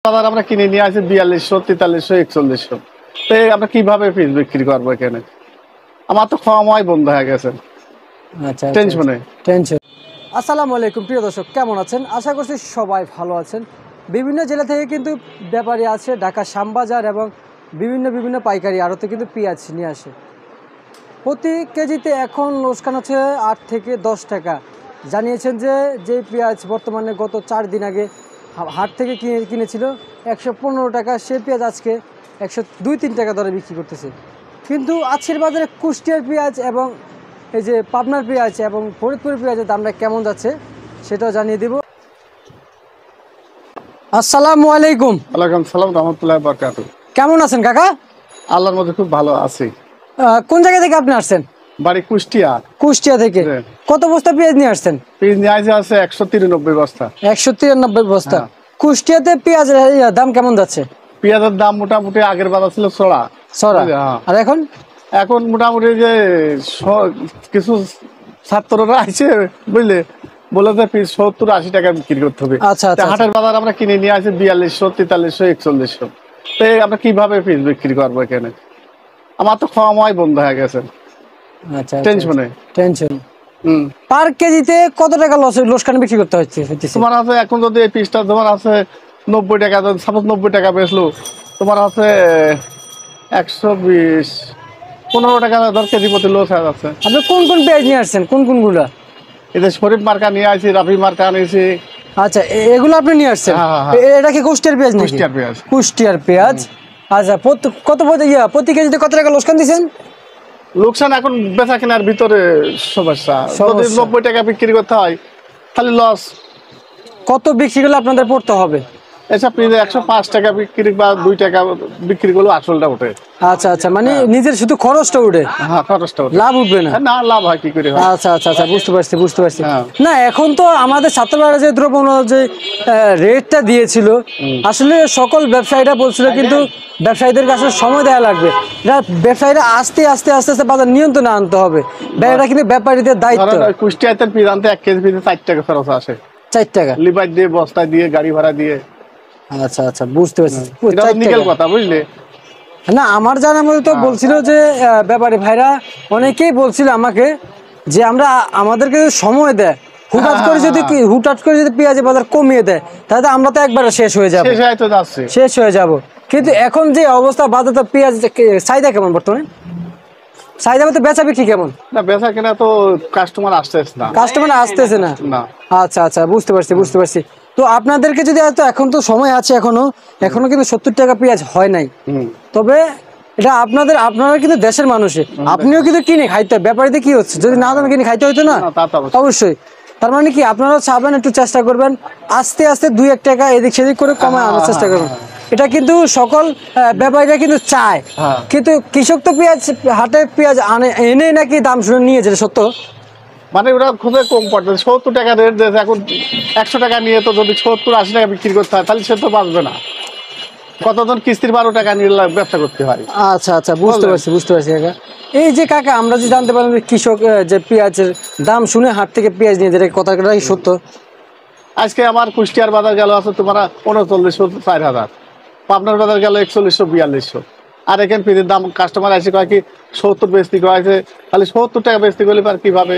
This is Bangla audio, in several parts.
বাজার আমরা কিনে নিয়ে আসি 4200, 4300, 4100। তো আমরা কিভাবে পিস বিক্রি করবো এখানে? আমার তো সময় বন্ধ হয়ে গেছে। আচ্ছা টেনশনে। আসসালামু আলাইকুম প্রিয় দর্শক, কেমন আছেন? আশা করছি সবাই ভালো আছেন। বিভিন্ন জেলা থেকে কিন্তু ব্যাপারী আছে, ঢাকা শ্যামবাজার এবং বিভিন্ন পাইকারি আড়তে কিন্তু পেঁয়াজ নিয়ে আসে। প্রতি কেজিতে এখন লোকসান হচ্ছে 8 থেকে 10 টাকা। জানিয়েছেন যে পেঁয়াজ বর্তমানে গত 4 দিন আগে হাট থেকে কিনেছিল 115 টাকা, সে পেঁয়াজ আজকে 102-3 টাকা দরে বিক্রি করতেছে। কিন্তু আজকের বাজারে কুষ্টিয়ার পেঁয়াজ এবং এই যে পাবনার পেঁয়াজ এবং ফরিদপুরের পেঁয়াজের দামটা কেমন যাচ্ছে সেটাও জানিয়ে দেব। আসসালামু আলাইকুম। ওয়ালাইকুম সালাম রাহমাতুল্লাহি ওয়া বারাকাতুহু। কেমন আছেন কাকা? আল্লাহর মধ্যে খুব ভালো আছি। কোন জায়গা থেকে আপনি আসছেন? বাড়ি কুষ্টিয়া। কুষ্টিয়া থেকে। কত বস্তা পেঁয়াজ নিয়ে আসছেন? পেঁয়াজ নিয়ে আছে 193 বস্তা। 193 বস্তা। কুষ্টিয়াতে পেঁয়াজের দাম কেমন যাচ্ছে? পেঁয়াজের দাম মোটামুটি আগের বাজার ছিল ছড়া। আর এখন এখন মোটামুটি যে কিছু ছাত্ররা আছে বুঝলে, বলে যে 70-80 টাকা বিক্রি করতে হবে। আচ্ছা, হাটের বাজার আমরা কিনে নিয়ে আসি 4200, 4300, 4100। তো আমরা কিভাবে পিস বিক্রি করবো এখানে? আমার তো সময় বন্ধ হয়ে গেছে। টেনশন। পার কেজিতে কত টাকা লোকসান বিক্রি করতে হচ্ছে? তোমার আছে এখন যদি এই পিসটা তোমার আছে 90 টাকা, সাপোজ 90 টাকা বেচলো, তোমার আছে 120, 15 টাকা ধর কেজি প্রতি লস হয়ে যাচ্ছে। আপনি কোন পেঁয়াজ নিয়ে আসছেন? কোন গুলা? এদের শরীফ মার্কা নিয়ে আসি, রাফি মার্কা আনিয়েছি। আচ্ছা, এগুলো আপনি নিয়ে আসছেন? এটা কি কুষ্টিয়ার পেঁয়াজ? কুষ্টিয়ার পেঁয়াজ। আচ্ছা, প্রতি কেজিতে কত টাকা লোকসান দিচ্ছেন? লোকসান এখন বেচা কেনার ভিতরে সমস্যা। যদি 90 টাকা বিক্রি করতে হয় তাহলে লস। কত বিক্রি করলে আপনাদের পড়তে হবে? এসব 105 টাকা বিক্রি বা 2 টাকা বিক্রি করলে আসলটা ওঠে। আচ্ছা, মানে নিজের শুধু খরচটা উঠে, খরচটা ওঠে, লাভ উঠবে না? না, লাভ হয় কি করে? আচ্ছা, বুঝতে পারছি। না, এখন তো আমাদের ছাত্ররা যে দ্রব্য যে রেটটা দিয়েছিল, আসলে সকল ব্যবসায়ীরা বলছিল, কিন্তু ব্যবসায়ীদের কাছে সময় দেওয়া লাগবে। ব্যবসায়ীরা আস্তে আস্তে বাজার নিয়ন্ত্রণে আনতে হবে। এটা কিন্তু ব্যাপারীদের দায়িত্ব। কুষ্টিয়াতে পিস আনতে 1 কেজি পিসে 4 টাকা খরচ আসে। 4 টাকা লিভার দিয়ে, বস্তা দিয়ে, গাড়ি ভাড়া দিয়ে। আচ্ছা, বুঝতে পারছি। কথা বুঝলে না, আমার জানার মধ্যে তো বলছিল যে ব্যাপারী ভাইরা অনেকেই বলছিল আমাকে যে আমাদেরকে সময় দেয়, হুটহাট করে যদি পেঁয়াজের বাজার কমিয়ে দেয় তাহলে আমরা তো একবারে শেষ হয়ে যাব। কিন্তু এখন যে অবস্থা বাজার, তো পেঁয়াজ চাহিদা কেমন বর্তমানে? চাহিদা বলতে বেচা বিক্রি কেমন? না, বেচা কেনা তো কাস্টমার আসতেছে না। আচ্ছা, বুঝতে পারছি। তো আপনাদেরকে যদি এখন তো সময় আছে, এখনো কিন্তু 70 টাকা পেঁয়াজ হয় নাই। তবে এটা আপনারা কিন্তু দেশের মানুষে, আপনিও কিন্তু কিনে খাইতে, ব্যাপারীতে কি হচ্ছে, যদি না দামে কিনে খাইতে হইতো না? অবশ্যই। তার মানে কি, আপনারা চাবেন, একটু চেষ্টা করবেন আস্তে 2-1 টাকা এদিক সেদিক করে কমায় আনার চেষ্টা করবেন। এটা কিন্তু সকল ব্যাপারীরা কিন্তু চায়। কিন্তু কৃষক তো হাটে পেঁয়াজ এনে নাকি দাম শুনে নিয়ে যেতে সত্য, মানে ওরা খুবই কম পড়ছে। 70 টাকা রেট দিয়েছে, এখন 100 টাকা নিয়ে তো যদি 70-80 টাকা বিক্রি করতে হয় তাহলে সে তো বাঁচবে না। কতজন কিস্তির 12 টাকা নিয়ে ব্যবসা করতে হয়। আচ্ছা, বুঝতে পারছি কাকা। এই যে কাকা, আমরা যে জানতে পারলাম যে কৃষক যে পেঁয়াজের দাম শুনে হাট থেকে পেঁয়াজ নিয়ে যেটা কথাটা কি সত্য? আজকে আমার কুষ্টিয়ার বাজার গেল আছে তোমার 3900, 4000। পাবনার বাজার গেল 4100, 4200। আর এখানে পিসের দাম কাস্টমার আসে কয় কি 70 বেচতি কয়েছে, তাহলে 70 টাকা বেচতি করলে আর কিভাবে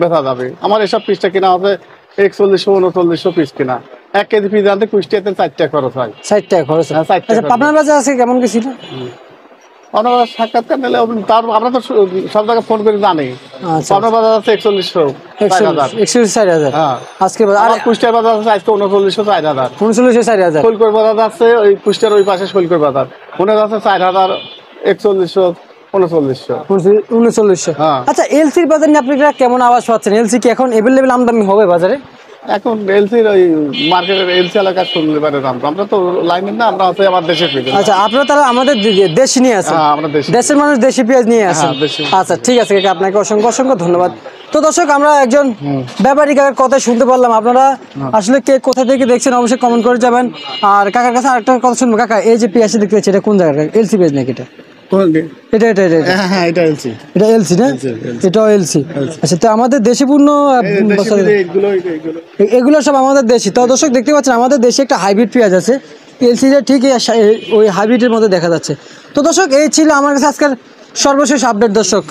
বেচা যাবে? আমার এসব পিসটা কিনা হবে 4100, 3900 পিস কিনা। 1 কেজি পিস আনতে কুষ্টিয়াতে 4 টাকা খরচ হয়। 4 টাকা খরচ। আচ্ছা, পাবনার বাজার আছে কেমন কি ছিল? সাক্ষাৎকার নিলে আমরা তো সব জায়গায় ফোন করে জানি। পাবনার বাজার আছে 4100, 4000। আজকে কুষ্টিয়ার বাজার আছে আজকে 3900, 4000। 3900, 4000। শৈলকোর বাজার আছে ওই কুষ্টিয়ার ওই পাশে শৈলকোর বাজার, ওনার আছে 4000, 4100, 3900। আচ্ছা, এলসির বাজার নিয়ে আপনারা কেমন আওয়াজ পাচ্ছেন? এলসি কি এখন এভেলেবেল আমদানি হবে বাজারে? এখন এলসির ওই মার্কেটের এলসি এলাকার শুনলে পারে দাম, আমরা তো লাইনের না, আমরা আছে আমার দেশের পেঁয়াজ। আচ্ছা, আপনারা তাহলে আমাদের দেশি নিয়ে আসেন? দেশের মানুষ দেশি পেঁয়াজ নিয়ে আসেন। আচ্ছা, ঠিক আছে কাকা, আপনাকে অসংখ্য ধন্যবাদ। তো দর্শক, আমরা একজন ব্যাপারী কাকার কথা শুনতে পারলাম। আপনারা আসলে কে কোথা থেকে দেখছেন অবশ্যই কমেন্ট করে যাবেন। আর কাকার কাছে আরেকটা কথা শুনবো। কাকা, এই যে পেঁয়াজ দেখতে পাচ্ছি, এটা কোন জায়গার এলসি পেঁয়াজ নাকি? এটা এলসি না? এটাও এলসি। আচ্ছা, তো আমাদের দেশি পণ্য এগুলো সব আমাদের দেশি। তো দর্শক দেখতে পাচ্ছেন আমাদের দেশে একটা হাইব্রিড পেঁয়াজ আছে, এলসিটা ঠিকই ওই হাইব্রিডের মধ্যে দেখা যাচ্ছে। তো দর্শক এই ছিল আমার কাছে আজকের সর্বশেষ আপডেট দর্শক।